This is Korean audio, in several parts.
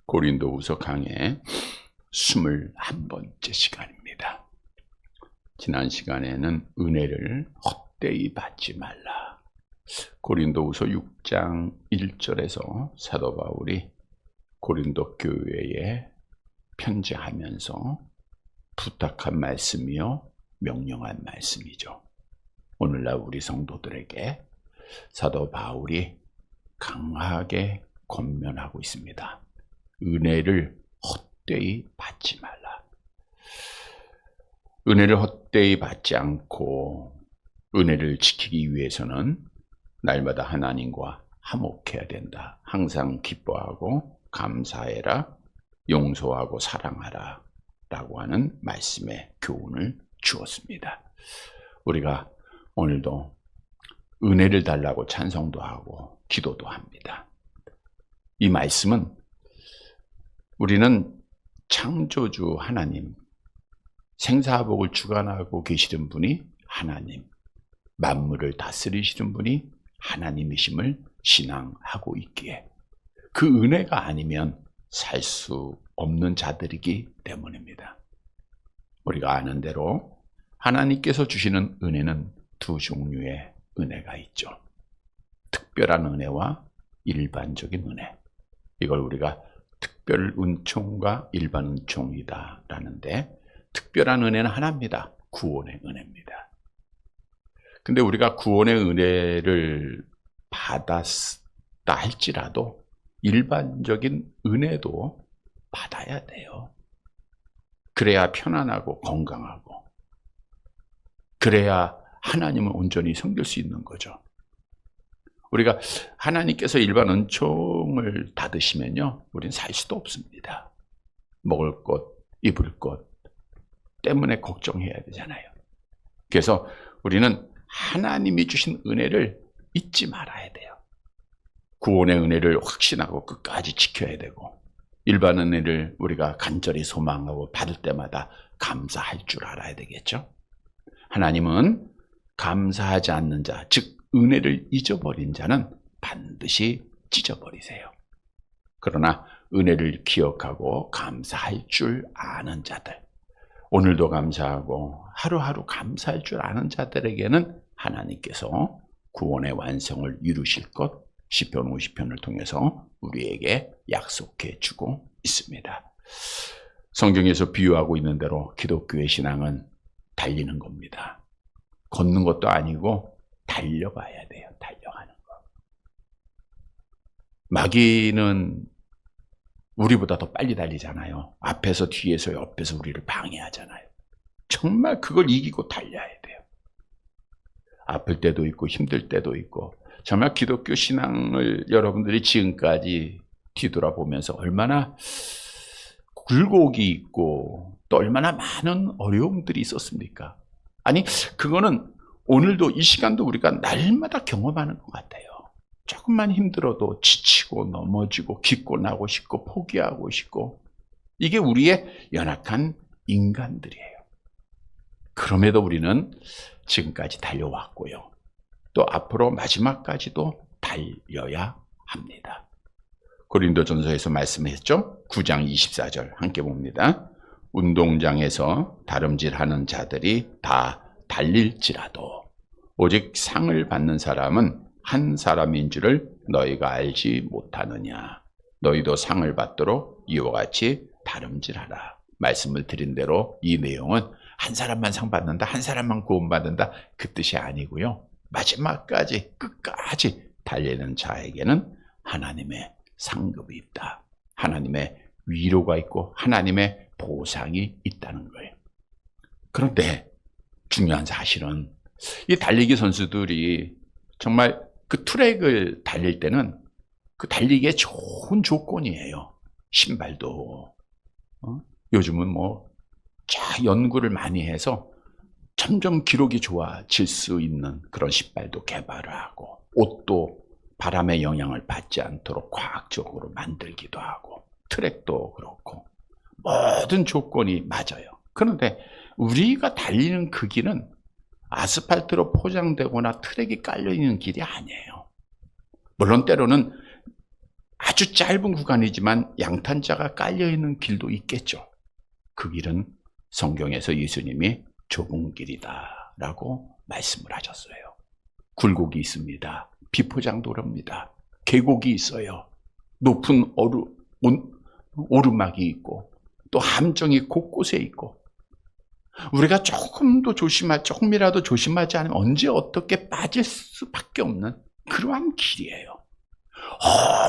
고린도후서 강의 21번째 시간입니다. 지난 시간에는 은혜를 헛되이 받지 말라. 고린도후서 6장 1절에서 사도 바울이 고린도 교회에 편지하면서 부탁한 말씀이요 명령한 말씀이죠. 오늘날 우리 성도들에게 사도 바울이 강하게 권면하고 있습니다. 은혜를 헛되이 받지 말라. 은혜를 헛되이 받지 않고 은혜를 지키기 위해서는 날마다 하나님과 화목해야 된다. 항상 기뻐하고 감사해라. 용서하고 사랑하라. 라고 하는 말씀의 교훈을 주었습니다. 우리가 오늘도 은혜를 달라고 찬송도 하고 기도도 합니다. 이 말씀은 우리는 창조주 하나님, 생사복을 주관하고 계시는 분이 하나님, 만물을 다스리시는 분이 하나님이심을 신앙하고 있기에 그 은혜가 아니면 살 수 없는 자들이기 때문입니다. 우리가 아는 대로 하나님께서 주시는 은혜는 두 종류의 은혜가 있죠. 특별한 은혜와 일반적인 은혜. 이걸 우리가 특별 은총과 일반 은총이다 라는데, 특별한 은혜는 하나입니다. 구원의 은혜입니다. 근데 우리가 구원의 은혜를 받았다 할지라도 일반적인 은혜도 받아야 돼요. 그래야 편안하고 건강하고, 그래야 하나님을 온전히 섬길 수 있는 거죠. 우리가 하나님께서 일반 은총을 받으시면요, 우리는 살 수도 없습니다. 먹을 것, 입을 것 때문에 걱정해야 되잖아요. 그래서 우리는 하나님이 주신 은혜를 잊지 말아야 돼요. 구원의 은혜를 확신하고 끝까지 지켜야 되고, 일반 은혜를 우리가 간절히 소망하고 받을 때마다 감사할 줄 알아야 되겠죠. 하나님은 감사하지 않는 자, 즉 은혜를 잊어버린 자는 반드시 찢어버리세요. 그러나 은혜를 기억하고 감사할 줄 아는 자들, 오늘도 감사하고 하루하루 감사할 줄 아는 자들에게는 하나님께서 구원의 완성을 이루실 것, 시편 50편을 통해서 우리에게 약속해 주고 있습니다. 성경에서 비유하고 있는 대로 기독교의 신앙은 달리는 겁니다. 걷는 것도 아니고 달려가야 돼요. 달려가는 거. 마귀는 우리보다 더 빨리 달리잖아요. 앞에서 뒤에서 옆에서 우리를 방해하잖아요. 정말 그걸 이기고 달려야 돼요. 아플 때도 있고 힘들 때도 있고, 정말 기독교 신앙을 여러분들이 지금까지 뒤돌아보면서 얼마나 굴곡이 있고 또 얼마나 많은 어려움들이 있었습니까? 아니, 그거는 오늘도 이 시간도 우리가 날마다 경험하는 것 같아요. 조금만 힘들어도 지치고 넘어지고 기권하고 싶고 포기하고 싶고, 이게 우리의 연약한 인간들이에요. 그럼에도 우리는 지금까지 달려왔고요. 또 앞으로 마지막까지도 달려야 합니다. 고린도전서에서 말씀했죠. 9장 24절 함께 봅니다. 운동장에서 다름질하는 자들이 다 달릴지라도 오직 상을 받는 사람은 한 사람인 줄을 너희가 알지 못하느냐. 너희도 상을 받도록 이와 같이 다름질하라. 말씀을 드린 대로 이 내용은 한 사람만 상 받는다, 한 사람만 구원받는다, 그 뜻이 아니고요. 마지막까지 끝까지 달리는 자에게는 하나님의 상급이 있다. 하나님의 위로가 있고 하나님의 보상이 있다는 거예요. 그런데 중요한 사실은 이 달리기 선수들이 정말 그 트랙을 달릴 때는 그 달리기에 좋은 조건이에요. 신발도 요즘은 연구를 많이 해서 점점 기록이 좋아질 수 있는 그런 신발도 개발을 하고, 옷도 바람의 영향을 받지 않도록 과학적으로 만들기도 하고, 트랙도 그렇고 모든 조건이 맞아요. 그런데 우리가 달리는 그 길은 아스팔트로 포장되거나 트랙이 깔려있는 길이 아니에요. 물론 때로는 아주 짧은 구간이지만 양탄자가 깔려있는 길도 있겠죠. 그 길은 성경에서 예수님이 좁은 길이다 라고 말씀을 하셨어요. 굴곡이 있습니다. 비포장도로입니다. 계곡이 있어요. 높은 오르막이 있고 또 함정이 곳곳에 있고 우리가 조금이라도 조심하지 않으면 언제 어떻게 빠질 수밖에 없는 그러한 길이에요.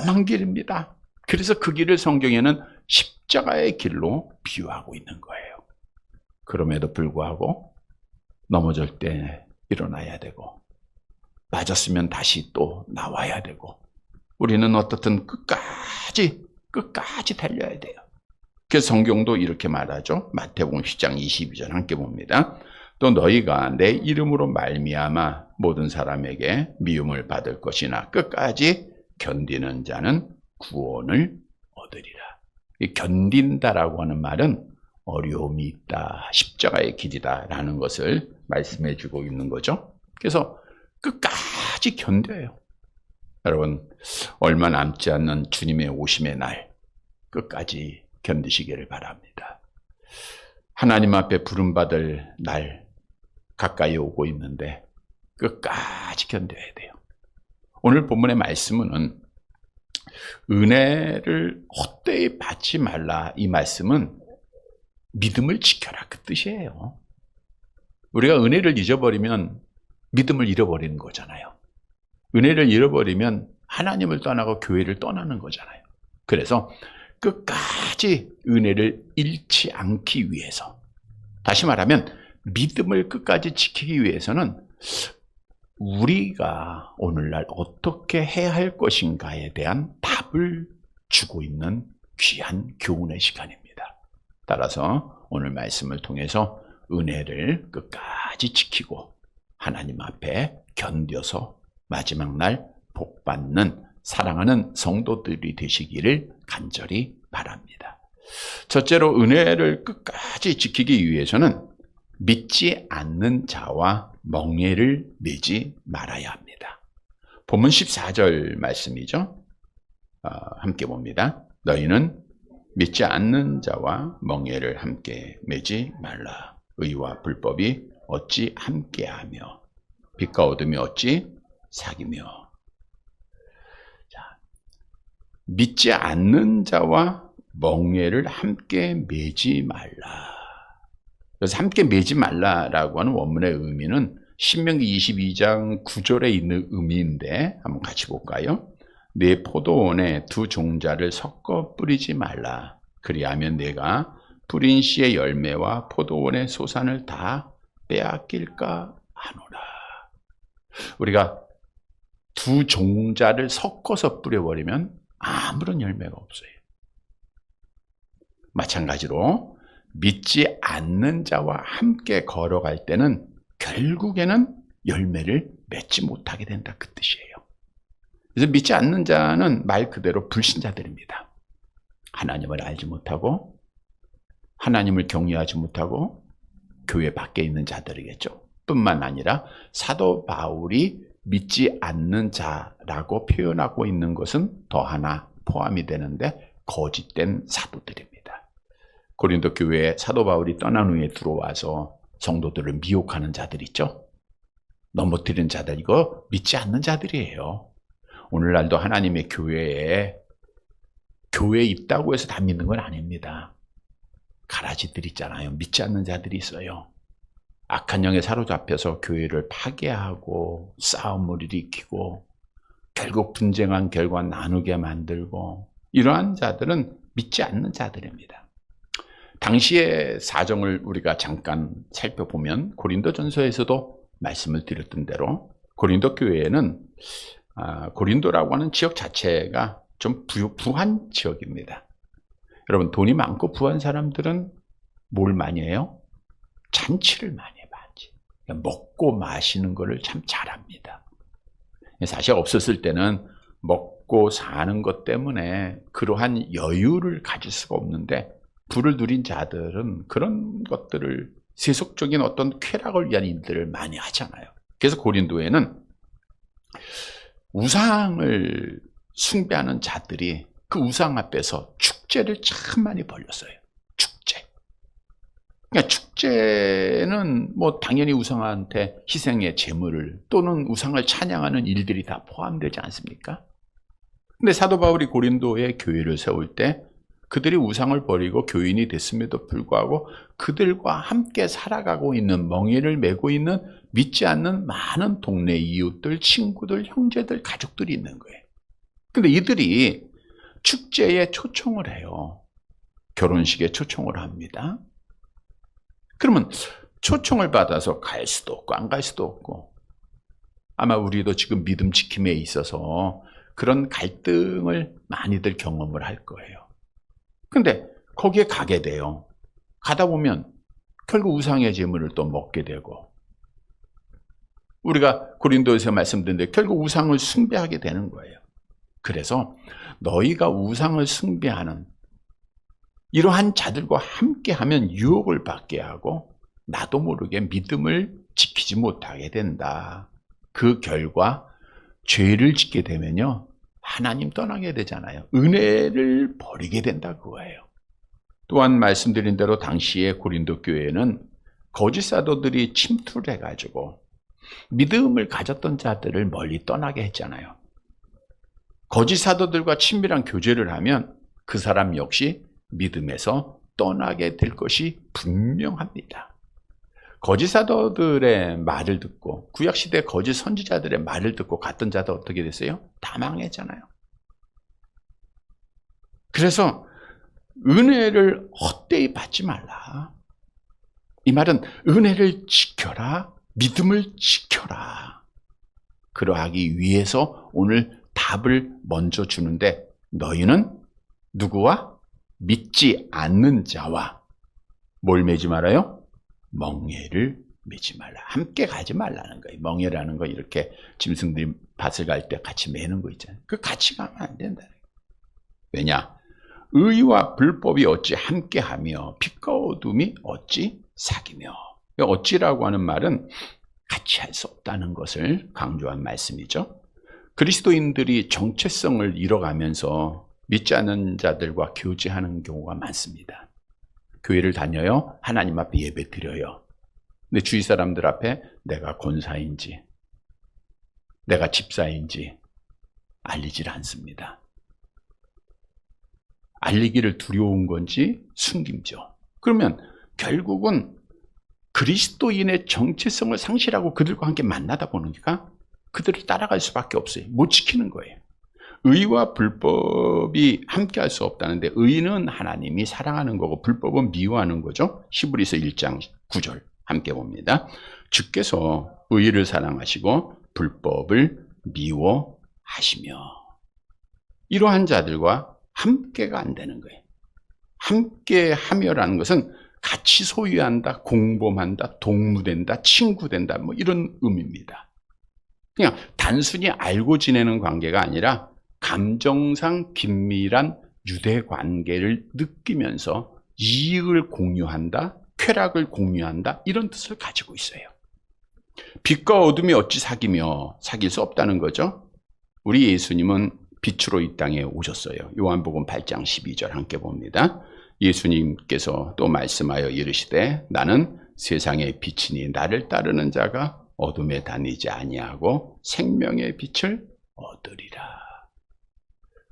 험한 길입니다. 그래서 그 길을 성경에는 십자가의 길로 비유하고 있는 거예요. 그럼에도 불구하고 넘어질 때 일어나야 되고 빠졌으면 다시 또 나와야 되고 우리는 어떻든 끝까지 달려야 돼요. 그래서 성경도 이렇게 말하죠. 마태복음 10장 22절 함께 봅니다. 또 너희가 내 이름으로 말미암아 모든 사람에게 미움을 받을 것이나 끝까지 견디는 자는 구원을 얻으리라. 이 견딘다라고 하는 말은 어려움이 있다, 십자가의 길이다라는 것을 말씀해 주고 있는 거죠. 그래서 끝까지 견뎌요. 여러분, 얼마 남지 않는 주님의 오심의 날 끝까지 견디시기를 바랍니다. 하나님 앞에 부름받을 날 가까이 오고 있는데 끝까지 견뎌야 돼요. 오늘 본문의 말씀은 은혜를 헛되이 받지 말라, 이 말씀은 믿음을 지켜라 그 뜻이에요. 우리가 은혜를 잊어버리면 믿음을 잃어버리는 거잖아요. 은혜를 잃어버리면 하나님을 떠나고 교회를 떠나는 거잖아요. 그래서 끝까지 은혜를 잃지 않기 위해서, 다시 말하면 믿음을 끝까지 지키기 위해서는 우리가 오늘날 어떻게 해야 할 것인가에 대한 답을 주고 있는 귀한 교훈의 시간입니다. 따라서 오늘 말씀을 통해서 은혜를 끝까지 지키고 하나님 앞에 견뎌서 마지막 날 복받는 사랑하는 성도들이 되시기를 간절히 바랍니다. 첫째로 은혜를 끝까지 지키기 위해서는 믿지 않는 자와 멍에를 매지 말아야 합니다. 본문 14절 말씀이죠. 함께 봅니다. 너희는 믿지 않는 자와 멍에를 함께 매지 말라. 의와 불법이 어찌 함께하며 빛과 어둠이 어찌 사귀며. 자, 믿지 않는 자와 멍에를 함께 매지 말라. 그래서 함께 매지 말라라고 하는 원문의 의미는 신명기 22장 9절에 있는 의미인데 한번 같이 볼까요? 내 포도원에 두 종자를 섞어 뿌리지 말라. 그리하면 내가 뿌린 씨의 열매와 포도원의 소산을 다 빼앗길까 하노라. 우리가 두 종자를 섞어서 뿌려버리면 아무런 열매가 없어요. 마찬가지로 믿지 않는 자와 함께 걸어갈 때는 결국에는 열매를 맺지 못하게 된다 그 뜻이에요. 그래서 믿지 않는 자는 말 그대로 불신자들입니다. 하나님을 알지 못하고 하나님을 경외하지 못하고 교회 밖에 있는 자들이겠죠. 뿐만 아니라 사도 바울이 믿지 않는 자라고 표현하고 있는 것은 더 하나 포함이 되는데 거짓된 사도들입니다. 고린도 교회에 사도 바울이 떠난 후에 들어와서 성도들을 미혹하는 자들 있죠. 넘어뜨리는 자들, 이거 믿지 않는 자들이에요. 오늘날도 하나님의 교회에 있다고 해서 다 믿는 건 아닙니다. 가라지들 있잖아요. 믿지 않는 자들이 있어요. 악한 영에 사로잡혀서 교회를 파괴하고 싸움을 일으키고 결국 분쟁한 결과 나누게 만들고, 이러한 자들은 믿지 않는 자들입니다. 당시의 사정을 우리가 잠깐 살펴보면 고린도전서에서도 말씀을 드렸던 대로 고린도 교회에는 고린도라고 하는 지역 자체가 좀 부한 지역입니다. 여러분, 돈이 많고 부한 사람들은 뭘 많이 해요? 잔치를 많이 해요. 먹고 마시는 거를 참 잘합니다. 사실 없었을 때는 먹고 사는 것 때문에 그러한 여유를 가질 수가 없는데, 부를 누린 자들은 그런 것들을 세속적인 어떤 쾌락을 위한 일들을 많이 하잖아요. 그래서 고린도에는 우상을 숭배하는 자들이 그 우상 앞에서 축제를 참 많이 벌렸어요. 축제. 그러니까 축제는 뭐 당연히 우상한테 희생의 제물을 또는 우상을 찬양하는 일들이 다 포함되지 않습니까? 근데 사도 바울이 고린도에 교회를 세울 때 그들이 우상을 버리고 교인이 됐음에도 불구하고 그들과 함께 살아가고 있는, 멍에를 메고 있는 믿지 않는 많은 동네 이웃들, 친구들, 형제들, 가족들이 있는 거예요. 근데 이들이 축제에 초청을 해요. 결혼식에 초청을 합니다. 그러면 초청을 받아서 갈 수도 없고 안 갈 수도 없고, 아마 우리도 지금 믿음 지킴에 있어서 그런 갈등을 많이들 경험을 할 거예요. 근데 거기에 가게 돼요. 가다 보면 결국 우상의 제물을 또 먹게 되고, 우리가 고린도에서 말씀드렸는데 결국 우상을 숭배하게 되는 거예요. 그래서 너희가 우상을 숭배하는 이러한 자들과 함께하면 유혹을 받게 하고 나도 모르게 믿음을 지키지 못하게 된다. 그 결과 죄를 짓게 되면요, 하나님 떠나게 되잖아요. 은혜를 버리게 된다 그거예요. 또한 말씀드린 대로 당시에 고린도 교회는 거짓 사도들이 침투를 해가지고 믿음을 가졌던 자들을 멀리 떠나게 했잖아요. 거짓 사도들과 친밀한 교제를 하면 그 사람 역시 믿음에서 떠나게 될 것이 분명합니다. 거짓 사도들의 말을 듣고 구약시대 거짓 선지자들의 말을 듣고 갔던 자들 어떻게 됐어요? 다 망했잖아요. 그래서 은혜를 헛되이 받지 말라. 이 말은 은혜를 지켜라, 믿음을 지켜라. 그러하기 위해서 오늘 답을 먼저 주는데, 너희는 누구와? 믿지 않는 자와 뭘 매지 말아요? 멍에를 매지 말라. 함께 가지 말라는 거예요. 멍에라는 거 이렇게 짐승들이 밭을 갈 때 같이 매는 거 있잖아요. 그 같이 가면 안 된다. 왜냐? 의와 불법이 어찌 함께하며 빛과 어둠이 어찌 사귀며. 어찌라고 하는 말은 같이 할 수 없다는 것을 강조한 말씀이죠. 그리스도인들이 정체성을 잃어가면서 믿지 않는 자들과 교제하는 경우가 많습니다. 교회를 다녀요. 하나님 앞에 예배 드려요. 근데 주위 사람들 앞에 내가 권사인지 내가 집사인지 알리질 않습니다. 알리기를 두려운 건지 숨김죠. 그러면 결국은 그리스도인의 정체성을 상실하고 그들과 함께 만나다 보니까 그들을 따라갈 수밖에 없어요. 못 지키는 거예요. 의와 불법이 함께 할 수 없다는데, 의는 하나님이 사랑하는 거고 불법은 미워하는 거죠. 히브리서 1장 9절 함께 봅니다. 주께서 의를 사랑하시고 불법을 미워하시며. 이러한 자들과 함께가 안 되는 거예요. 함께하며라는 것은 같이 소유한다, 공범한다, 동무된다, 친구된다, 뭐 이런 의미입니다. 그냥 단순히 알고 지내는 관계가 아니라 감정상 긴밀한 유대 관계를 느끼면서 이익을 공유한다, 쾌락을 공유한다, 이런 뜻을 가지고 있어요. 빛과 어둠이 어찌 사귀며, 사귈 수 없다는 거죠. 우리 예수님은 빛으로 이 땅에 오셨어요. 요한복음 8장 12절 함께 봅니다. 예수님께서 또 말씀하여 이르시되 나는 세상의 빛이니 나를 따르는 자가 어둠에 다니지 아니하고 생명의 빛을 얻으리라.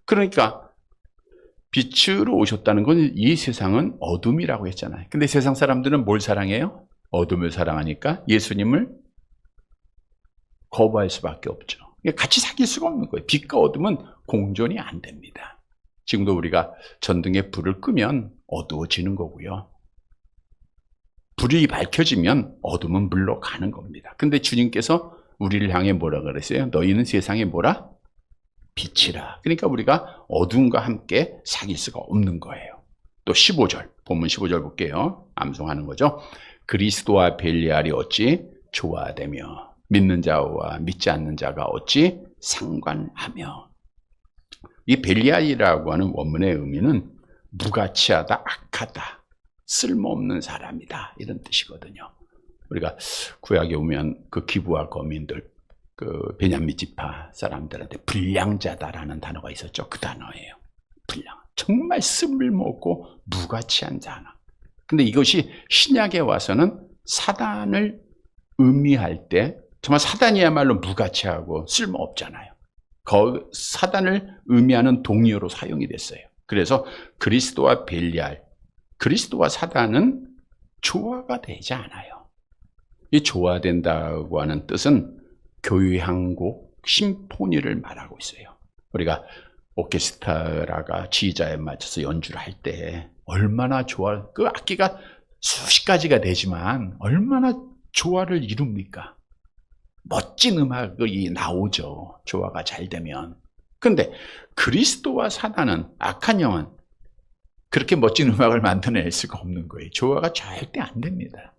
그러니까 빛으로 오셨다는 건 이 세상은 어둠이라고 했잖아요. 근데 세상 사람들은 뭘 사랑해요? 어둠을 사랑하니까 예수님을 거부할 수밖에 없죠. 같이 사귈 수가 없는 거예요. 빛과 어둠은 공존이 안 됩니다. 지금도 우리가 전등에 불을 끄면 어두워지는 거고요. 불이 밝혀지면 어둠은 물러가는 겁니다. 근데 주님께서 우리를 향해 뭐라 그랬어요? 너희는 세상에 뭐라? 빛이라. 그러니까 우리가 어둠과 함께 사귈 수가 없는 거예요. 또 15절, 본문 15절 볼게요. 암송하는 거죠. 그리스도와 벨리알이 어찌 조화되며 믿는 자와 믿지 않는 자가 어찌 상관하며. 이 벨리알이라고 하는 원문의 의미는 무가치하다, 악하다, 쓸모없는 사람이다, 이런 뜻이거든요. 우리가 구약에 오면 그 기브와 거민들, 베냐민 지파 사람들한테 불량자다라는 단어가 있었죠. 그 단어예요. 불량. 정말 쓸모없고 무가치한 단어. 근데 이것이 신약에 와서는 사단을 의미할 때 정말 사단이야말로 무가치하고 쓸모없잖아요. 사단을 의미하는 동의어로 사용이 됐어요. 그래서 그리스도와 벨리알, 그리스도와 사단은 조화가 되지 않아요. 이 조화된다고 하는 뜻은 교향곡, 심포니를 말하고 있어요. 우리가 오케스트라가 지휘자에 맞춰서 연주를 할 때 얼마나 그 악기가 수십 가지가 되지만 얼마나 조화를 이룹니까? 멋진 음악이 나오죠. 조화가 잘 되면. 그런데 그리스도와 사단은, 악한 영은 그렇게 멋진 음악을 만들어낼 수가 없는 거예요. 조화가 절대 안 됩니다.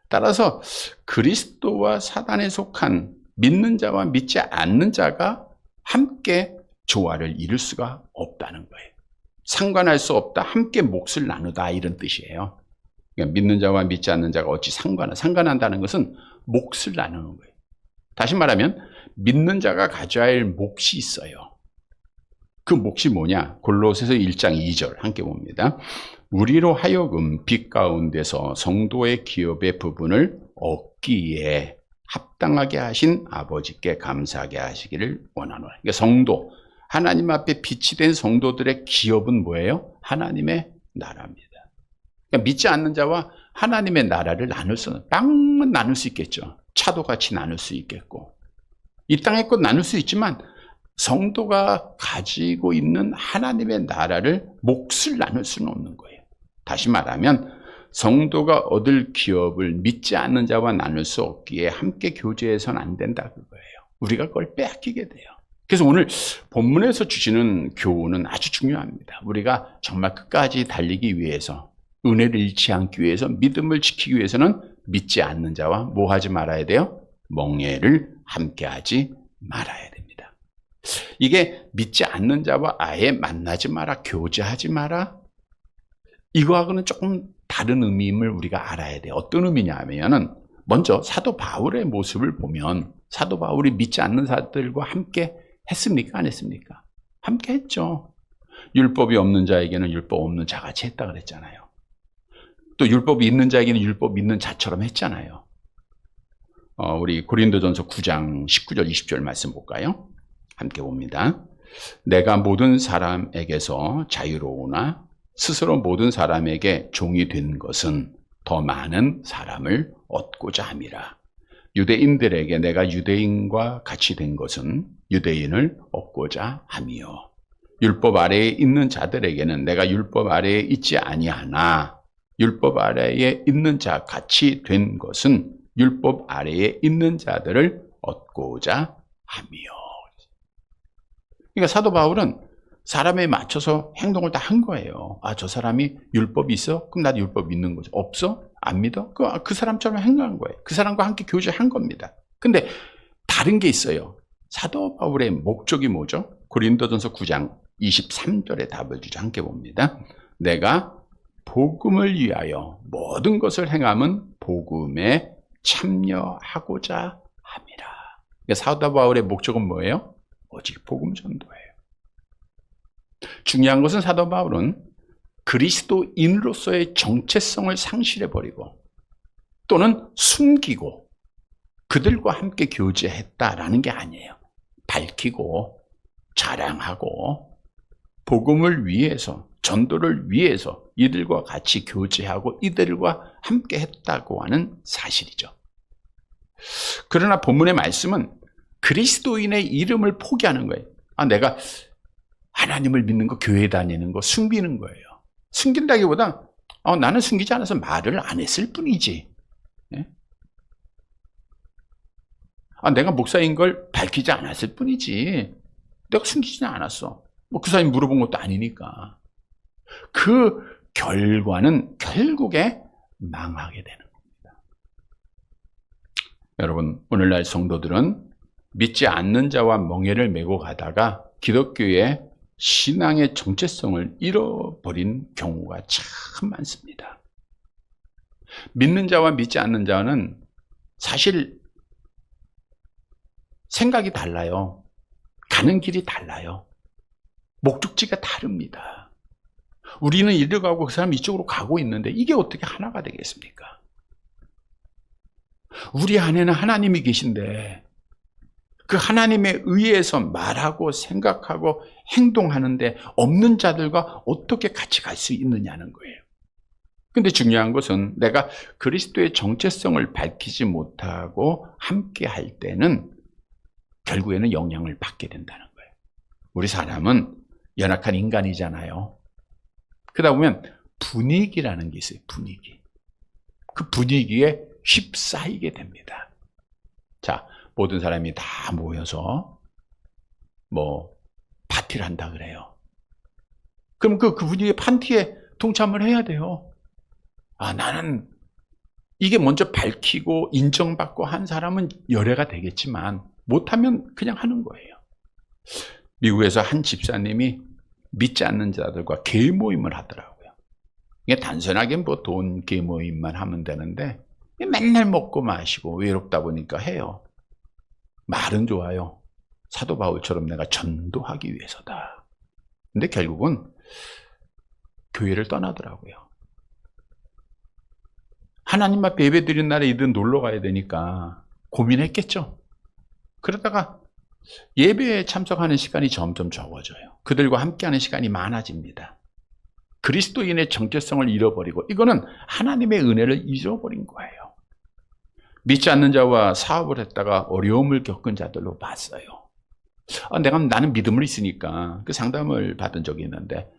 따라서 그리스도와 사단에 속한 믿는 자와 믿지 않는 자가 함께 조화를 이룰 수가 없다는 거예요. 상관할 수 없다, 함께 몫을 나누다, 이런 뜻이에요. 그러니까 믿는 자와 믿지 않는 자가 어찌 상관한다는 것은 몫을 나누는 거예요. 다시 말하면 믿는 자가 가져야 할 몫이 있어요. 그 몫이 뭐냐? 골로새서 1장 2절 함께 봅니다. 우리로 하여금 빛 가운데서 성도의 기업의 부분을 얻기에 합당하게 하신 아버지께 감사하게 하시기를 원하노라. 그러니까 성도, 하나님 앞에 빛이 된 성도들의 기업은 뭐예요? 하나님의 나라입니다. 그러니까 믿지 않는 자와 하나님의 나라를 땅은 나눌 수 있겠죠. 차도 같이 나눌 수 있겠고, 이 땅의 것 나눌 수 있지만 성도가 가지고 있는 하나님의 나라를 몫을 나눌 수는 없는 거예요. 다시 말하면 성도가 얻을 기업을 믿지 않는 자와 나눌 수 없기에 함께 교제해서는 안 된다, 그거예요. 우리가 그걸 빼앗기게 돼요. 그래서 오늘 본문에서 주시는 교훈은 아주 중요합니다. 우리가 정말 끝까지 달리기 위해서, 은혜를 잃지 않기 위해서, 믿음을 지키기 위해서는 믿지 않는 자와 뭐 하지 말아야 돼요? 멍에를 함께하지 말아야 됩니다. 이게 믿지 않는 자와 아예 만나지 마라, 교제하지 마라, 이거하고는 조금 다른 의미임을 우리가 알아야 돼요. 어떤 의미냐면은, 먼저 사도 바울의 모습을 보면 사도 바울이 믿지 않는 자들과 함께 했습니까? 안 했습니까? 함께 했죠. 율법이 없는 자에게는 율법 없는 자같이 했다 그랬잖아요. 또 율법이 있는 자에게는 율법 있는 자처럼 했잖아요. 우리 고린도전서 9장 19절 20절 말씀 볼까요? 함께 봅니다. 내가 모든 사람에게서 자유로우나 스스로 모든 사람에게 종이 된 것은 더 많은 사람을 얻고자 함이라. 유대인들에게 내가 유대인과 같이 된 것은 유대인을 얻고자 함이요. 율법 아래에 있는 자들에게는 내가 율법 아래에 있지 아니하나 율법 아래에 있는 자 같이 된 것은 율법 아래에 있는 자들을 얻고자 함이요. 그러니까 사도 바울은 사람에 맞춰서 행동을 다 한 거예요. 저 사람이 율법이 있어? 그럼 나도 율법 믿는 거죠. 없어? 안 믿어? 그 사람처럼 행동한 거예요. 그 사람과 함께 교제한 겁니다. 근데 다른 게 있어요. 사도 바울의 목적이 뭐죠? 고린도전서 9장 23절에 답을 주죠. 함께 봅니다. 내가 복음을 위하여 모든 것을 행함은 복음에 참여하고자 함이라. 그러니까 사도 바울의 목적은 뭐예요? 오직 복음 전도예요. 중요한 것은 사도 바울은 그리스도인으로서의 정체성을 상실해버리고 또는 숨기고 그들과 함께 교제했다라는 게 아니에요. 밝히고 자랑하고 복음을 위해서, 전도를 위해서 이들과 같이 교제하고 이들과 함께 했다고 하는 사실이죠. 그러나 본문의 말씀은 그리스도인의 이름을 포기하는 거예요. 내가 하나님을 믿는 거, 교회 다니는 거, 숨기는 거예요. 숨긴다기보다 나는 숨기지 않아서 말을 안 했을 뿐이지. 예? 내가 목사인 걸 밝히지 않았을 뿐이지. 내가 숨기지는 않았어. 그 사람이 물어본 것도 아니니까. 그 결과는 결국에 망하게 되는 겁니다. 여러분, 오늘날 성도들은 믿지 않는 자와 멍에를 메고 가다가 기독교의 신앙의 정체성을 잃어버린 경우가 참 많습니다. 믿는 자와 믿지 않는 자는 사실 생각이 달라요. 가는 길이 달라요. 목적지가 다릅니다. 우리는 이리로 가고 그 사람이 이쪽으로 가고 있는데 이게 어떻게 하나가 되겠습니까? 우리 안에는 하나님이 계신데 그 하나님에 의해서 말하고 생각하고 행동하는데 없는 자들과 어떻게 같이 갈 수 있느냐는 거예요. 근데 중요한 것은 내가 그리스도의 정체성을 밝히지 못하고 함께 할 때는 결국에는 영향을 받게 된다는 거예요. 우리 사람은 연약한 인간이잖아요. 그러다 보면 분위기라는 게 있어요. 분위기. 그 분위기에 휩싸이게 됩니다. 자, 모든 사람이 다 모여서 파티를 한다 그래요. 그럼 그 분위기의 파티에 동참을 해야 돼요. 나는 이게 먼저 밝히고 인정받고 한 사람은 열애가 되겠지만 못하면 그냥 하는 거예요. 미국에서 한 집사님이 믿지 않는 자들과 개 모임을 하더라고요. 이게 단순하게 돈 개 모임만 하면 되는데 맨날 먹고 마시고 외롭다 보니까 해요. 말은 좋아요. 사도 바울처럼 내가 전도하기 위해서다. 근데 결국은 교회를 떠나더라고요. 하나님 앞에 예배 드린 날에 이들 놀러 가야 되니까 고민했겠죠. 그러다가 예배에 참석하는 시간이 점점 적어져요. 그들과 함께하는 시간이 많아집니다. 그리스도인의 정체성을 잃어버리고 이거는 하나님의 은혜를 잊어버린 거예요. 믿지 않는 자와 사업을 했다가 어려움을 겪은 자들로 봤어요. 나는 믿음을 있으니까 그 상담을 받은 적이 있는데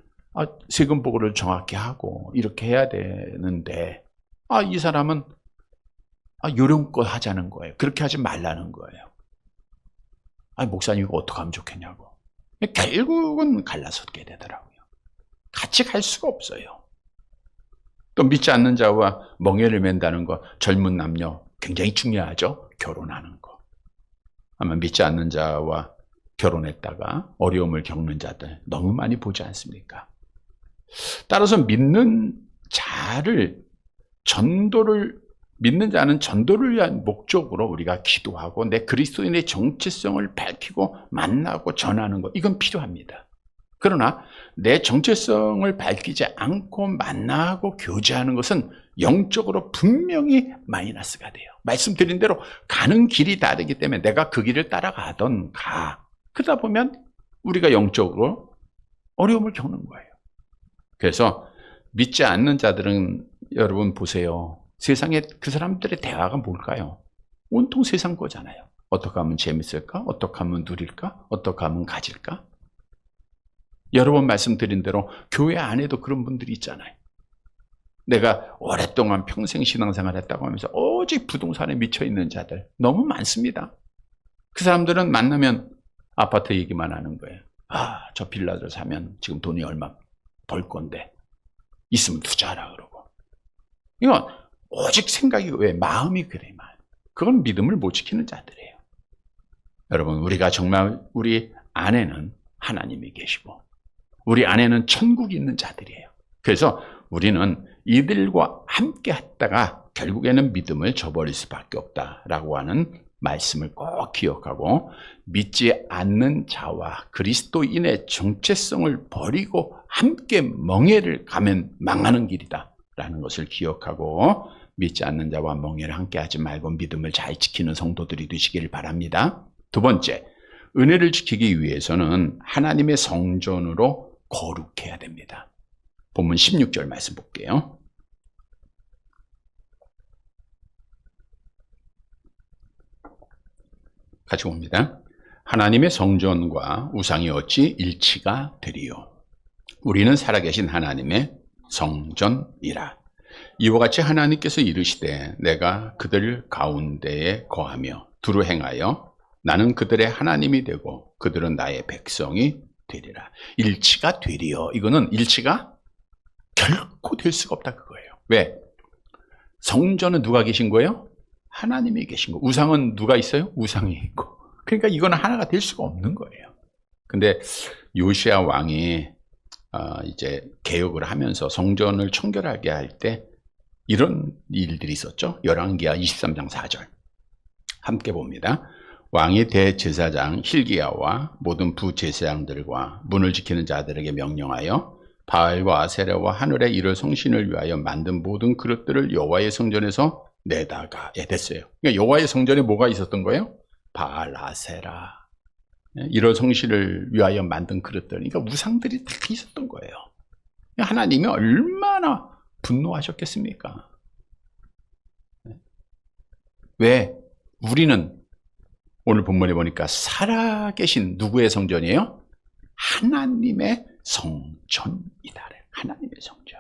세금 보고를 정확히 하고 이렇게 해야 되는데 이 사람은 요령껏 하자는 거예요. 그렇게 하지 말라는 거예요. 목사님 이거 어떻게 하면 좋겠냐고. 결국은 갈라서게 되더라고요. 같이 갈 수가 없어요. 또 믿지 않는 자와 멍에를 맨다는 거, 젊은 남녀 굉장히 중요하죠. 결혼하는 거. 아마 믿지 않는 자와 결혼했다가 어려움을 겪는 자들 너무 많이 보지 않습니까? 따라서 믿는 자는 전도를 위한 목적으로 우리가 기도하고 내 그리스도인의 정체성을 밝히고 만나고 전하는 것, 이건 필요합니다. 그러나 내 정체성을 밝히지 않고 만나고 교제하는 것은 영적으로 분명히 마이너스가 돼요. 말씀드린 대로 가는 길이 다르기 때문에 내가 그 길을 따라가던 그러다 보면 우리가 영적으로 어려움을 겪는 거예요. 그래서 믿지 않는 자들은 여러분 보세요. 세상에 그 사람들의 대화가 뭘까요? 온통 세상 거잖아요. 어떻게 하면 재밌을까? 어떻게 하면 누릴까? 어떻게 하면 가질까? 여러 번 말씀드린 대로 교회 안에도 그런 분들이 있잖아요. 내가 오랫동안 평생 신앙생활 했다고 하면서 오직 부동산에 미쳐있는 자들 너무 많습니다. 그 사람들은 만나면 아파트 얘기만 하는 거예요. 저 빌라를 사면 지금 돈이 얼마 벌 건데 있으면 투자하라 그러고. 이건 오직 생각이 왜 마음이 그래. 그건 믿음을 못 지키는 자들이에요. 여러분, 우리가 정말 우리 안에는 하나님이 계시고 우리 안에는 천국이 있는 자들이에요. 그래서 우리는 이들과 함께 했다가 결국에는 믿음을 저버릴 수밖에 없다라고 하는 말씀을 꼭 기억하고, 믿지 않는 자와 그리스도인의 정체성을 버리고 함께 멍에를 가면 망하는 길이다 라는 것을 기억하고, 믿지 않는 자와 멍에를 함께 하지 말고 믿음을 잘 지키는 성도들이 되시기를 바랍니다. 두 번째, 은혜를 지키기 위해서는 하나님의 성전으로 거룩해야 됩니다. 본문 16절 말씀 볼게요. 같이 봅니다. 하나님의 성전과 우상이 어찌 일치가 되리요? 우리는 살아계신 하나님의 성전이라. 이와 같이 하나님께서 이르시되 내가 그들 가운데에 거하며 두루 행하여 나는 그들의 하나님이 되고 그들은 나의 백성이 되리라. 일치가 되리요. 이거는 일치가 결코 될 수가 없다 그거예요. 왜? 성전은 누가 계신 거예요? 하나님이 계신 거. 우상은 누가 있어요? 우상이 있고. 그러니까 이거는 하나가 될 수가 없는 거예요. 근데 요시야 왕이 이제 개혁을 하면서 성전을 청결하게 할 때 이런 일들이 있었죠. 열왕기하 23장 4절 함께 봅니다. 왕이 대제사장 hilkiya와 모든 부제사장들과 문을 지키는 자들에게 명령하여 바알과 아세라와 하늘의 이를 성신을 위하여 만든 모든 그릇들을 여호와의 성전에서 내다가야 됐어요. 그러니까 여호와의 성전에 뭐가 있었던 거예요? 바알, 아세라, 이를 성신을 위하여 만든 그릇들, 그러니까 우상들이 다 있었던 거예요. 하나님이 얼마나 분노하셨겠습니까? 왜? 우리는 오늘 본문에 보니까 살아계신 누구의 성전이에요? 하나님의 성전이다. 하나님의 성전.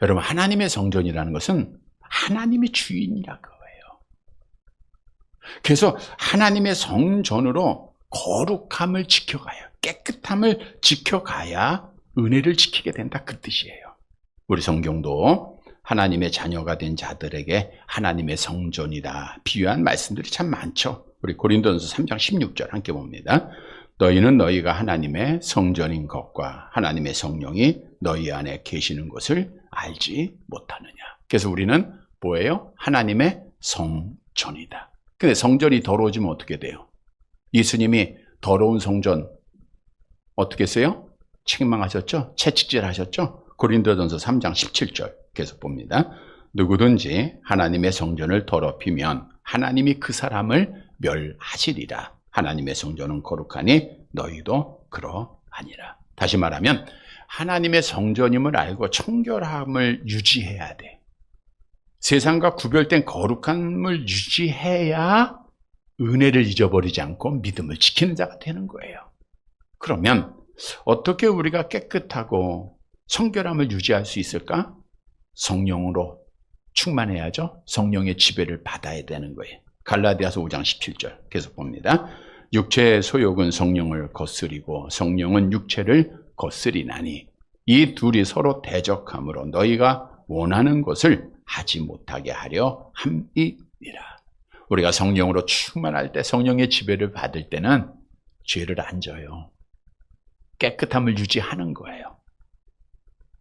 여러분, 하나님의 성전이라는 것은 하나님의 주인이라고 해요. 그래서 하나님의 성전으로 거룩함을 지켜가야, 깨끗함을 지켜가야 은혜를 지키게 된다, 그 뜻이에요. 우리 성경도 하나님의 자녀가 된 자들에게 하나님의 성전이다 비유한 말씀들이 참 많죠. 우리 고린도전서 3장 16절 함께 봅니다. 너희는 너희가 하나님의 성전인 것과 하나님의 성령이 너희 안에 계시는 것을 알지 못하느냐. 그래서 우리는 뭐예요? 하나님의 성전이다. 근데 성전이 더러워지면 어떻게 돼요? 예수님이 더러운 성전 어떻게 했어요? 책망하셨죠? 채찍질하셨죠? 고린도전서 3장 17절 계속 봅니다. 누구든지 하나님의 성전을 더럽히면 하나님이 그 사람을 멸하시리라. 하나님의 성전은 거룩하니 너희도 그러하니라. 다시 말하면 하나님의 성전임을 알고 청결함을 유지해야 돼. 세상과 구별된 거룩함을 유지해야 은혜를 잊어버리지 않고 믿음을 지키는 자가 되는 거예요. 그러면 어떻게 우리가 깨끗하고 성결함을 유지할 수 있을까? 성령으로 충만해야죠. 성령의 지배를 받아야 되는 거예요. 갈라디아서 5장 17절 계속 봅니다. 육체의 소욕은 성령을 거스리고 성령은 육체를 거스리나니 이 둘이 서로 대적함으로 너희가 원하는 것을 하지 못하게 하려 함이니라. 우리가 성령으로 충만할 때, 성령의 지배를 받을 때는 죄를 안 져요. 깨끗함을 유지하는 거예요.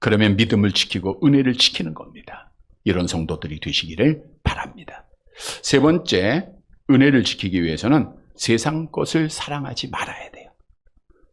그러면 믿음을 지키고 은혜를 지키는 겁니다. 이런 성도들이 되시기를 바랍니다. 세 번째, 은혜를 지키기 위해서는 세상 것을 사랑하지 말아야 돼요.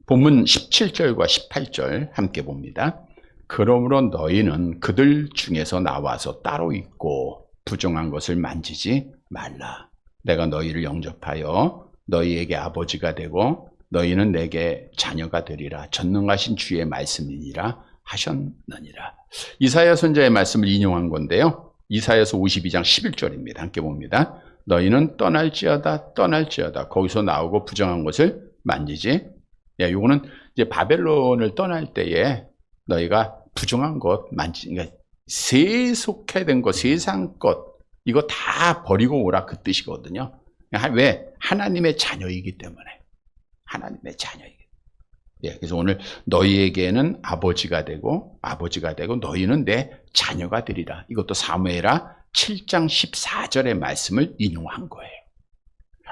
본문 17절과 18절 함께 봅니다. 그러므로 너희는 그들 중에서 나와서 따로 있고 부정한 것을 만지지 말라. 내가 너희를 영접하여 너희에게 아버지가 되고 너희는 내게 자녀가 되리라. 전능하신 주의 말씀이니라 하셨느니라. 이사야 선지자의 말씀을 인용한 건데요. 이사야서 52장 11절입니다. 함께 봅니다. 너희는 떠날지어다 거기서 나오고 부정한 것을 만지지. 요거는 이제 바벨론을 떠날 때에 너희가 부정한 것 그러니까 세속해 된 것, 세상 것 이거 다 버리고 오라 그 뜻이거든요. 왜? 하나님의 자녀이기 때문에. 하나님의 자녀이기 때문에. 그래서 오늘 너희에게는 아버지가 되고 너희는 내 자녀가 되리라. 이것도 사무엘하 7장 14절의 말씀을 인용한 거예요.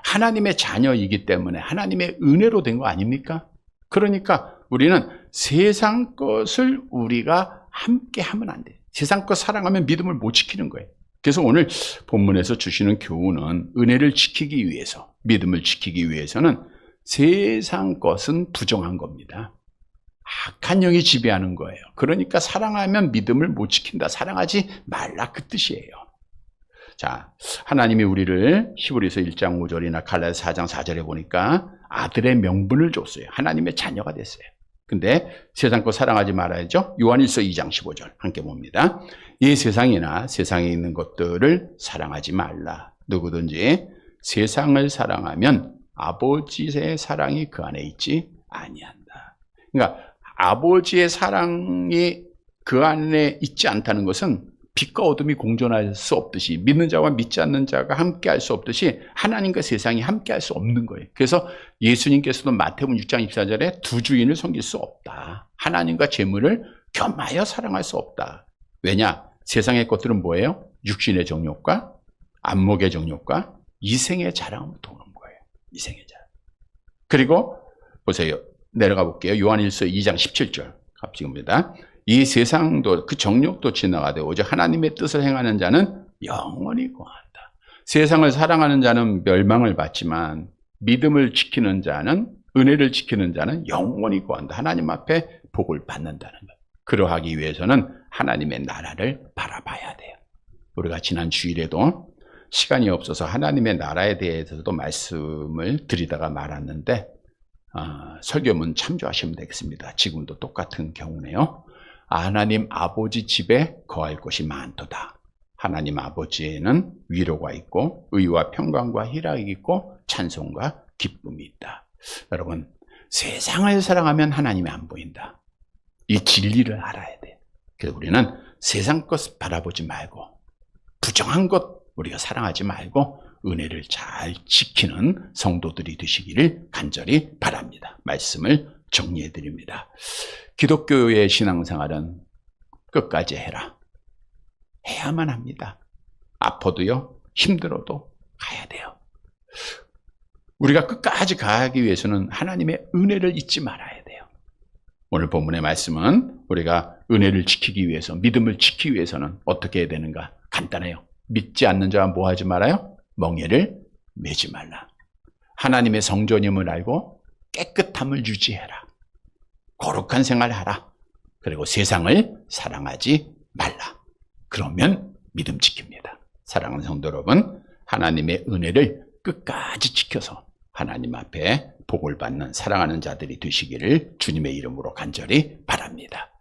하나님의 자녀이기 때문에 하나님의 은혜로 된 거 아닙니까? 그러니까 우리는 세상 것을 우리가 함께 하면 안 돼요. 세상 것 사랑하면 믿음을 못 지키는 거예요. 그래서 오늘 본문에서 주시는 교훈은 은혜를 지키기 위해서, 믿음을 지키기 위해서는 세상 것은 부정한 겁니다. 악한 영이 지배하는 거예요. 그러니까 사랑하면 믿음을 못 지킨다. 사랑하지 말라 그 뜻이에요. 자, 하나님이 우리를 히브리서 1장 5절이나 갈라디아서 4장 4절에 보니까 아들의 명분을 줬어요. 하나님의 자녀가 됐어요. 근데 세상 거 사랑하지 말아야죠. 요한일서 2장 15절 함께 봅니다. 이 세상이나 세상에 있는 것들을 사랑하지 말라. 누구든지 세상을 사랑하면 아버지의 사랑이 그 안에 있지 아니한다. 그러니까 아버지의 사랑이 그 안에 있지 않다는 것은 빛과 어둠이 공존할 수 없듯이, 믿는 자와 믿지 않는 자가 함께 할 수 없듯이 하나님과 세상이 함께 할 수 없는 거예요. 그래서 예수님께서도 마태복음 6장 24절에 두 주인을 섬길 수 없다. 하나님과 재물을 겸하여 사랑할 수 없다. 왜냐? 세상의 것들은 뭐예요? 육신의 정욕과 안목의 정욕과 이생의 자랑으로 도는 거예요. 이생의 자랑. 그리고 보세요. 내려가 볼게요. 요한일서 2장 17절 갑자기 봅니다. 이 세상도 그 정욕도 지나가되 오직 하나님의 뜻을 행하는 자는 영원히 구원한다. 세상을 사랑하는 자는 멸망을 받지만 믿음을 지키는 자는, 은혜를 지키는 자는 영원히 구한다. 하나님 앞에 복을 받는다는 것. 그러하기 위해서는 하나님의 나라를 바라봐야 돼요. 우리가 지난 주일에도 시간이 없어서 하나님의 나라에 대해서도 말씀을 드리다가 말았는데 설교문 참조하시면 되겠습니다. 지금도 똑같은 경우네요. 하나님 아버지 집에 거할 곳이 많도다. 하나님 아버지에는 위로가 있고 의와 평강과 희락이 있고 찬송과 기쁨이 있다. 여러분, 세상을 사랑하면 하나님이 안 보인다. 이 진리를 알아야 돼요. 그래서 우리는 세상 것 바라보지 말고 부정한 것 우리가 사랑하지 말고 은혜를 잘 지키는 성도들이 되시기를 간절히 바랍니다. 말씀을 정리해 드립니다. 기독교의 신앙생활은 끝까지 해라. 해야만 합니다. 아파도요, 힘들어도 가야 돼요. 우리가 끝까지 가기 위해서는 하나님의 은혜를 잊지 말아야 돼요. 오늘 본문의 말씀은 우리가 은혜를 지키기 위해서, 믿음을 지키기 위해서는 어떻게 해야 되는가? 간단해요. 믿지 않는 자와 뭐 하지 말아요? 멍에를 매지 말라. 하나님의 성전임을 알고 깨끗함을 유지해라. 거룩한 생활하라. 그리고 세상을 사랑하지 말라. 그러면 믿음 지킵니다. 사랑하는 성도 여러분, 하나님의 은혜를 끝까지 지켜서 하나님 앞에 복을 받는 사랑하는 자들이 되시기를 주님의 이름으로 간절히 바랍니다.